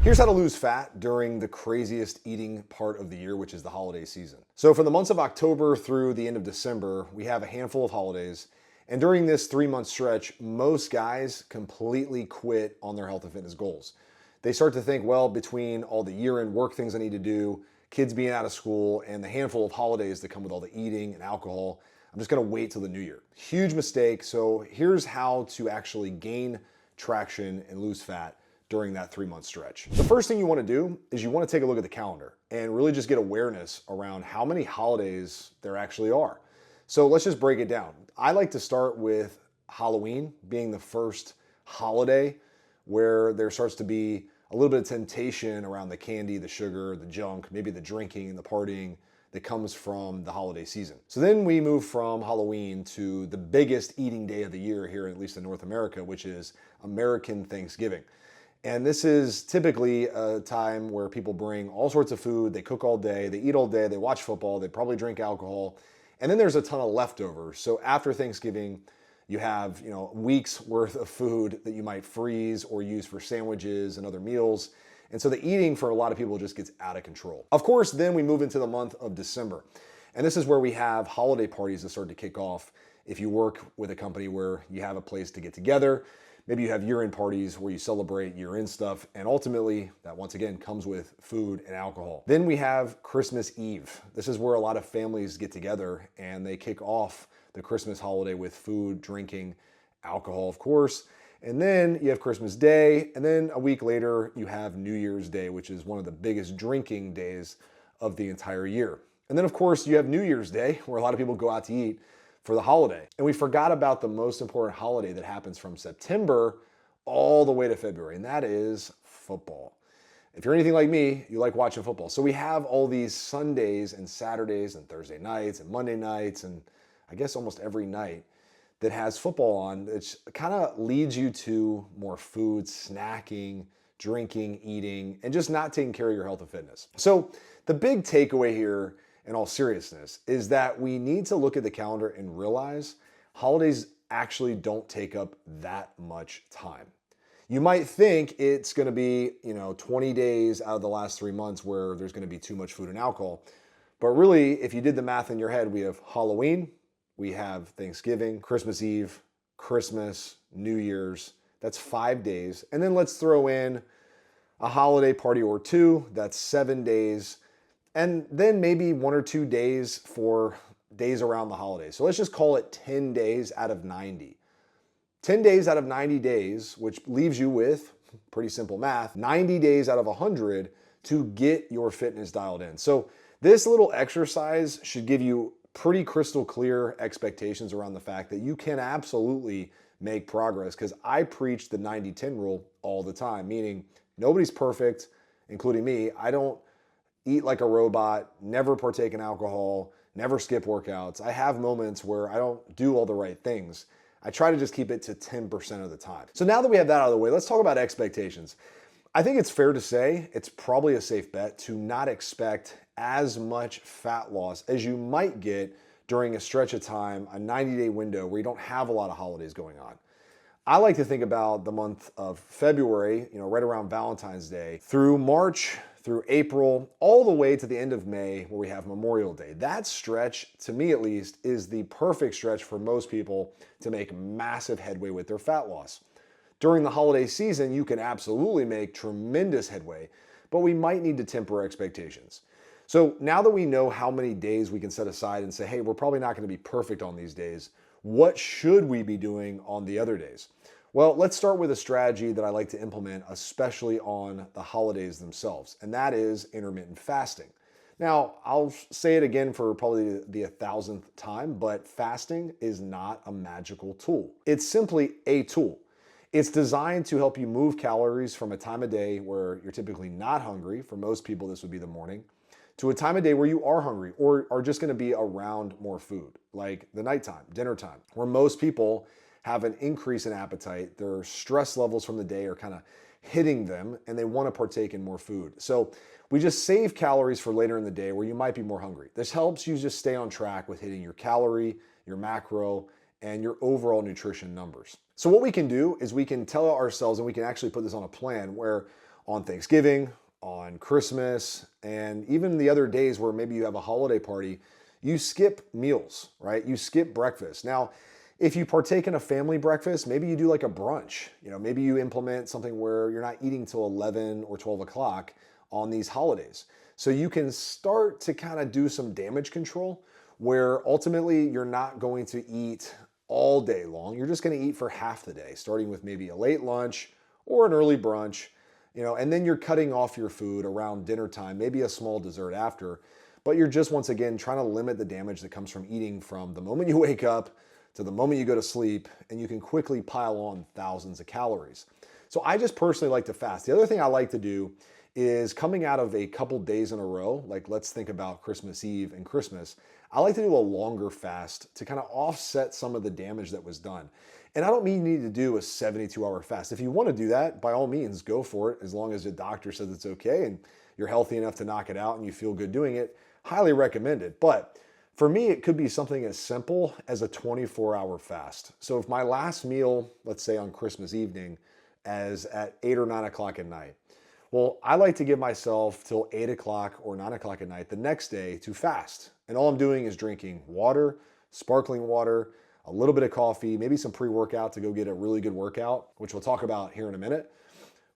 Here's how to lose fat during the craziest eating part of the year, which is the holiday season. So for the months of October through the end of December, we have a handful of holidays. And during this 3-month stretch, most guys completely quit on their health and fitness goals. They start to think, well, between all the year-end work things I need to do, kids being out of school, and the handful of holidays that come with all the eating and alcohol, I'm just gonna wait till the new year. Huge mistake. So here's how to actually gain traction and lose fat during that 3-month stretch. The first thing you wanna do is you wanna take a look at the calendar and really just get awareness around how many holidays there actually are. So let's just break it down. I like to start with Halloween being the first holiday where there starts to be a little bit of temptation around the candy, the sugar, the junk, maybe the drinking and the partying that comes from the holiday season. So then we move from Halloween to the biggest eating day of the year here, at least in North America, which is American Thanksgiving. And this is typically a time where people bring all sorts of food, they cook all day, they eat all day, they watch football, they probably drink alcohol, and then there's a ton of leftovers. So after Thanksgiving, you have, weeks worth of food that you might freeze or use for sandwiches and other meals. And so the eating for a lot of people just gets out of control. Of course, then we move into the month of December. And this is where we have holiday parties that start to kick off. If you work with a company where you have a place to get together, maybe you have year-end parties where you celebrate year-end stuff, and ultimately that once again comes with food and alcohol. Then we have Christmas Eve. This is where a lot of families get together and they kick off the Christmas holiday with food, drinking, alcohol, of course. And then you have Christmas Day, and then a week later you have New Year's Day, which is one of the biggest drinking days of the entire year. And then of course you have New Year's Day, where a lot of people go out to eat for the holiday. And we forgot about the most important holiday that happens from September all the way to February, and that is football. If you're anything like me, you like watching football. So we have all these Sundays and Saturdays and Thursday nights and Monday nights and I guess almost every night that has football on, which kind of leads you to more food, snacking, drinking, eating, and just not taking care of your health and fitness. So the big takeaway here, in all seriousness, is that we need to look at the calendar and realize holidays actually don't take up that much time. You might think it's gonna be, 20 days out of the last 3 months where there's gonna be too much food and alcohol. But really, if you did the math in your head, we have Halloween, we have Thanksgiving, Christmas Eve, Christmas, New Year's. That's 5 days. And then let's throw in a holiday party or two, that's 7 days. And then maybe 1 or 2 days for days around the holidays. So let's just call it 10 days out of 90. 10 days out of 90 days, which leaves you with, pretty simple math, 90 days out of 100 to get your fitness dialed in. So this little exercise should give you pretty crystal clear expectations around the fact that you can absolutely make progress, because I preach the 90-10 rule all the time, meaning nobody's perfect, including me. I don't eat like a robot, never partake in alcohol, never skip workouts. I have moments where I don't do all the right things. I try to just keep it to 10% of the time. So now that we have that out of the way, let's talk about expectations. I think it's fair to say it's probably a safe bet to not expect as much fat loss as you might get during a stretch of time, a 90-day window where you don't have a lot of holidays going on. I like to think about the month of February, right around Valentine's Day, through March, through April, all the way to the end of May where we have Memorial Day. That stretch, to me at least, is the perfect stretch for most people to make massive headway with their fat loss. During the holiday season, you can absolutely make tremendous headway, but we might need to temper expectations. So now that we know how many days we can set aside and say, hey, we're probably not gonna be perfect on these days, what should we be doing on the other days? Well, let's start with a strategy that I like to implement, especially on the holidays themselves, and that is intermittent fasting. Now, I'll say it again for probably the 1,000th time, but fasting is not a magical tool. It's simply a tool. It's designed to help you move calories from a time of day where you're typically not hungry. For most people, this would be the morning, to a time of day where you are hungry or are just gonna be around more food, like the nighttime, dinner time, where most people have an increase in appetite. Their stress levels from the day are kind of hitting them and they want to partake in more food. So we just save calories for later in the day where you might be more hungry. This helps you just stay on track with hitting your calorie, your macro, and your overall nutrition numbers. So what we can do is we can tell ourselves, and we can actually put this on a plan where on Thanksgiving, on Christmas, and even the other days where maybe you have a holiday party, you skip meals, right? You skip breakfast. Now, if you partake in a family breakfast, maybe you do like a brunch. Maybe you implement something where you're not eating till 11 or 12 o'clock on these holidays. So you can start to kind of do some damage control where ultimately you're not going to eat all day long. You're just going to eat for half the day, starting with maybe a late lunch or an early brunch, and then you're cutting off your food around dinner time, maybe a small dessert after, but you're just once again trying to limit the damage that comes from eating from the moment you wake up to the moment you go to sleep, and you can quickly pile on thousands of calories. So I just personally like to fast. The other thing I like to do is coming out of a couple days in a row, like let's think about Christmas Eve and Christmas, I like to do a longer fast to kind of offset some of the damage that was done. And I don't mean you need to do a 72-hour fast. If you want to do that, by all means, go for it, as long as the doctor says it's okay and you're healthy enough to knock it out and you feel good doing it. Highly recommend it. But for me, it could be something as simple as a 24-hour fast. So if my last meal, let's say on Christmas evening, as at 8 or 9 o'clock at night, well, I like to give myself till 8 o'clock or 9 o'clock at night the next day to fast. And all I'm doing is drinking water, sparkling water, a little bit of coffee, maybe some pre-workout to go get a really good workout, which we'll talk about here in a minute,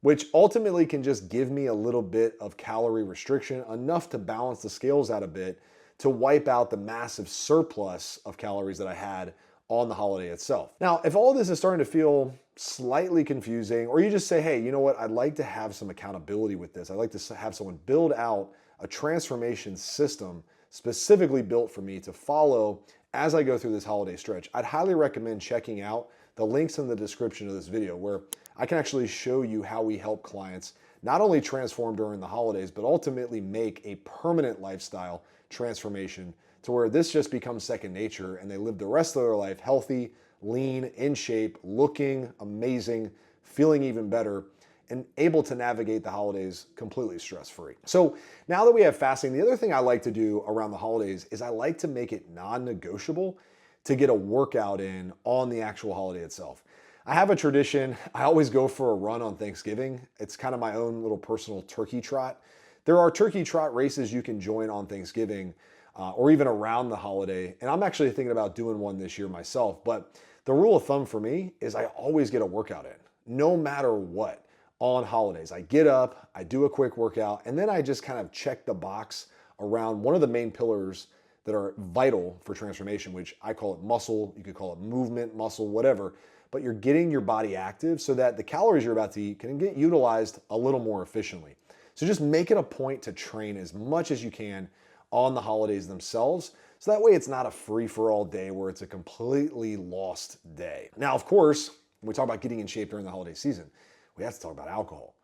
which ultimately can just give me a little bit of calorie restriction, enough to balance the scales out a bit, to wipe out the massive surplus of calories that I had on the holiday itself. Now, if all this is starting to feel slightly confusing, or you just say, hey, you know what, I'd like to have some accountability with this. I'd like to have someone build out a transformation system specifically built for me to follow as I go through this holiday stretch. I'd highly recommend checking out the links in the description of this video, where I can actually show you how we help clients not only transform during the holidays, but ultimately make a permanent lifestyle transformation to where this just becomes second nature and they live the rest of their life healthy, lean, in shape, looking amazing, feeling even better, and able to navigate the holidays completely stress-free. So now that we have fasting, the other thing I like to do around the holidays is I like to make it non-negotiable to get a workout in on the actual holiday itself. I have a tradition. I always go for a run on Thanksgiving. It's kind of my own little personal turkey trot. There are turkey trot races you can join on Thanksgiving or even around the holiday. And I'm actually thinking about doing one this year myself. But the rule of thumb for me is I always get a workout in, no matter what, on holidays. I get up, I do a quick workout, and then I just kind of check the box around one of the main pillars that are vital for transformation, which I call it muscle. You could call it movement, muscle, whatever. But you're getting your body active so that the calories you're about to eat can get utilized a little more efficiently. So just make it a point to train as much as you can on the holidays themselves. So that way it's not a free-for-all day where it's a completely lost day. Now, of course, when we talk about getting in shape during the holiday season, we have to talk about alcohol.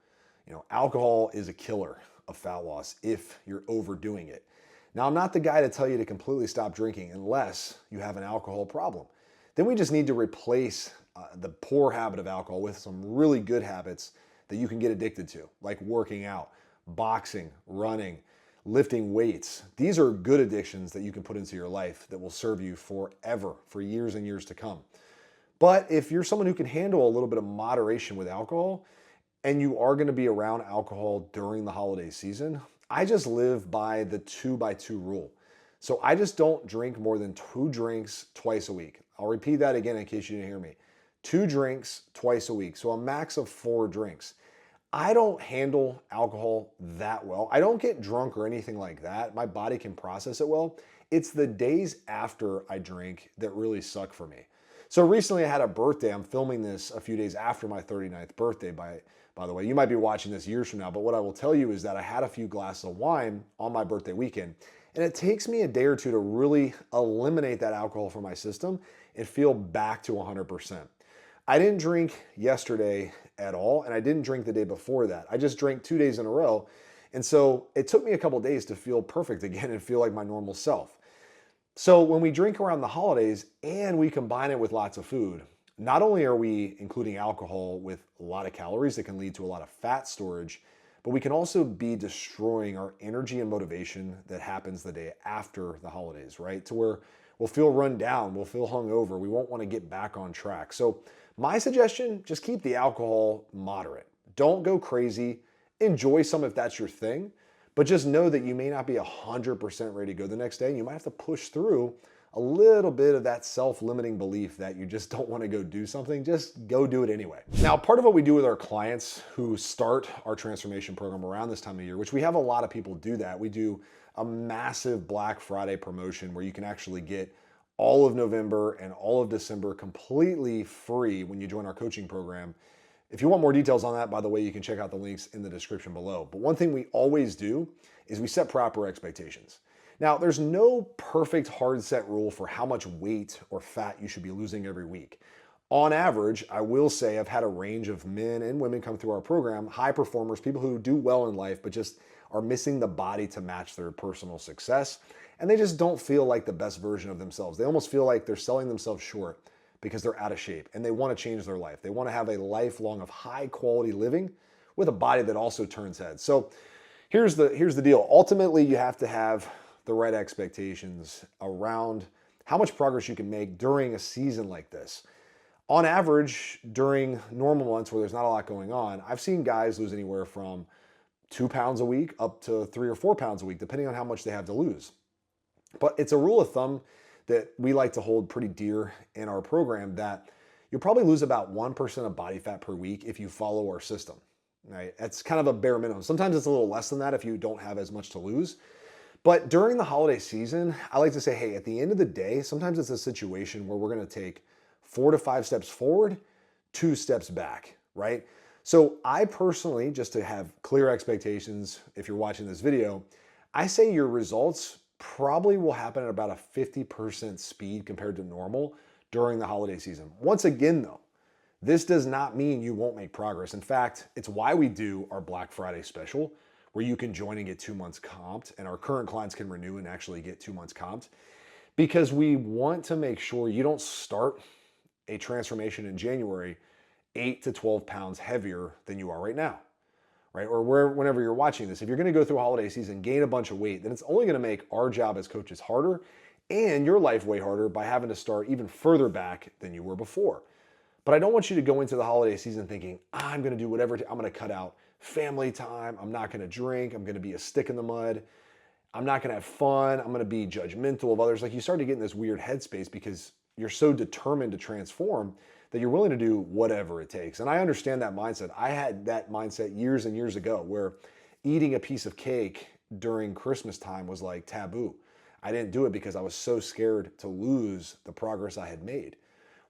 Alcohol is a killer of fat loss if you're overdoing it. Now, I'm not the guy to tell you to completely stop drinking unless you have an alcohol problem. Then we just need to replace the poor habit of alcohol with some really good habits that you can get addicted to, like working out, boxing, running, lifting weights. These are good addictions that you can put into your life that will serve you forever, for years and years to come. But if you're someone who can handle a little bit of moderation with alcohol, and you are going to be around alcohol during the holiday season, I just live by the 2x2 rule. So I just don't drink more than 2 drinks twice a week. I'll repeat that again in case you didn't hear me. 2 drinks twice a week, so a max of 4 drinks. I don't handle alcohol that well. I don't get drunk or anything like that. My body can process it well. It's the days after I drink that really suck for me. So recently I had a birthday. I'm filming this a few days after my 39th birthday, by the way. You might be watching this years from now, but what I will tell you is that I had a few glasses of wine on my birthday weekend, and it takes me a day or two to really eliminate that alcohol from my system and feel back to 100%. I didn't drink yesterday at all, and I didn't drink the day before that. I just drank 2 days in a row, and so it took me a couple days to feel perfect again and feel like my normal self. So when we drink around the holidays and we combine it with lots of food, not only are we including alcohol with a lot of calories that can lead to a lot of fat storage, but we can also be destroying our energy and motivation that happens the day after the holidays, right? To where we'll feel run down, we'll feel hungover, we won't want to get back on track. So my suggestion, just keep the alcohol moderate. Don't go crazy enjoy some if that's your thing, but just know that you may not be 100% ready to go the next day. And you might have to push through a little bit of that self-limiting belief that you just don't want to go do something. Just go do it anyway. Now, part of what we do with our clients who start our transformation program around this time of year, which we have a lot of people do that, we do a massive Black Friday promotion where you can actually get all of November and all of December completely free when you join our coaching program. If you want more details on that, by the way, you can check out the links in the description below. But one thing we always do is we set proper expectations. Now, there's no perfect hard set rule for how much weight or fat you should be losing every week. On average, I will say I've had a range of men and women come through our program, high performers, people who do well in life, but just are missing the body to match their personal success. And they just don't feel like the best version of themselves. They almost feel like they're selling themselves short because they're out of shape and they want to change their life. They want to have a lifelong of high quality living with a body that also turns heads. So here's the deal. Ultimately, you have to have the right expectations around how much progress you can make during a season like this. On average, during normal months where there's not a lot going on, I've seen guys lose anywhere from 2 pounds a week up to 3 or 4 pounds a week, depending on how much they have to lose. But it's a rule of thumb that we like to hold pretty dear in our program that you'll probably lose about 1% of body fat per week if you follow our system, right? That's kind of a bare minimum. Sometimes it's a little less than that if you don't have as much to lose. But during the holiday season, I like to say, hey, at the end of the day, sometimes it's a situation where we're going to take 4 to 5 steps forward, 2 steps back, right? So I personally, just to have clear expectations, if you're watching this video, I say your results probably will happen at about a 50% speed compared to normal during the holiday season. Once again, though, this does not mean you won't make progress. In fact, it's why we do our Black Friday special, where you can join and get 2 months comped, and our current clients can renew and actually get 2 months comped, because we want to make sure you don't start a transformation in January 8 to 12 pounds heavier than you are right now, right? Or whenever you're watching this, if you're going to go through a holiday season, gain a bunch of weight, then it's only going to make our job as coaches harder and your life way harder by having to start even further back than you were before. But I don't want you to go into the holiday season thinking, I'm going to do whatever, I'm going to cut out family time, I'm not going to drink, I'm going to be a stick in the mud, I'm not going to have fun, I'm going to be judgmental of others. Like, you start to get in this weird headspace because you're so determined to transform that you're willing to do whatever it takes. And I understand that mindset. I had that mindset years and years ago where eating a piece of cake during Christmas time was like taboo. I didn't do it because I was so scared to lose the progress I had made.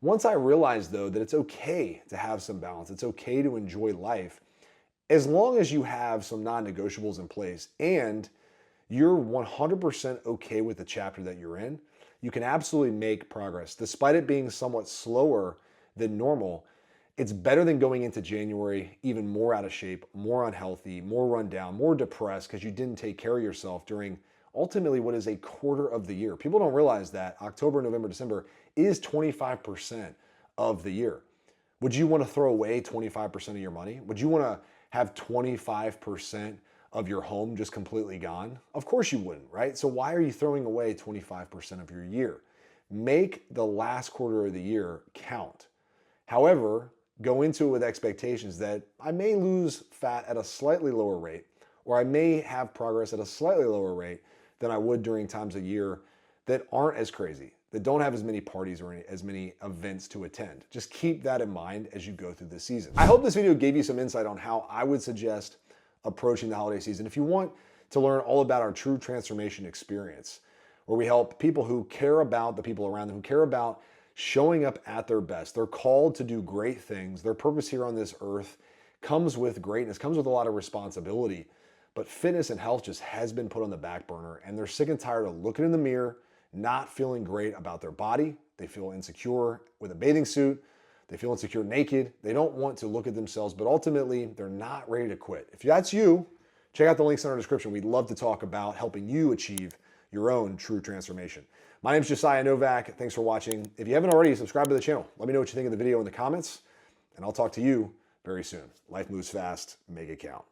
Once I realized, though, that it's okay to have some balance, it's okay to enjoy life, as long as you have some non-negotiables in place and you're 100% okay with the chapter that you're in, you can absolutely make progress. Despite it being somewhat slower than normal, it's better than going into January even more out of shape, more unhealthy, more run down, more depressed because you didn't take care of yourself during ultimately what is a quarter of the year. People don't realize that October, November, December is 25% of the year. Would you want to throw away 25% of your money? Would you want to have 25% of your home just completely gone? Of course you wouldn't, right? So why are you throwing away 25% of your year? Make the last quarter of the year count. However, go into it with expectations that I may lose fat at a slightly lower rate, or I may have progress at a slightly lower rate than I would during times of year that aren't as crazy, that don't have as many parties or as many events to attend. Just keep that in mind as you go through this season. I hope this video gave you some insight on how I would suggest approaching the holiday season. If you want to learn all about our true transformation experience, where we help people who care about the people around them, who care about showing up at their best. They're called to do great things. Their purpose here on this earth comes with greatness, comes with a lot of responsibility. But fitness and health just has been put on the back burner, and they're sick and tired of looking in the mirror, not feeling great about their body. They feel insecure with a bathing suit. They feel insecure naked. They don't want to look at themselves, but ultimately they're not ready to quit. If that's you, check out the links in our description. We'd love to talk about helping you achieve your own true transformation. My name is Josiah Novak. Thanks for watching. If you haven't already, subscribe to the channel. Let me know what you think of the video in the comments, and I'll talk to you very soon. Life moves fast. Make it count.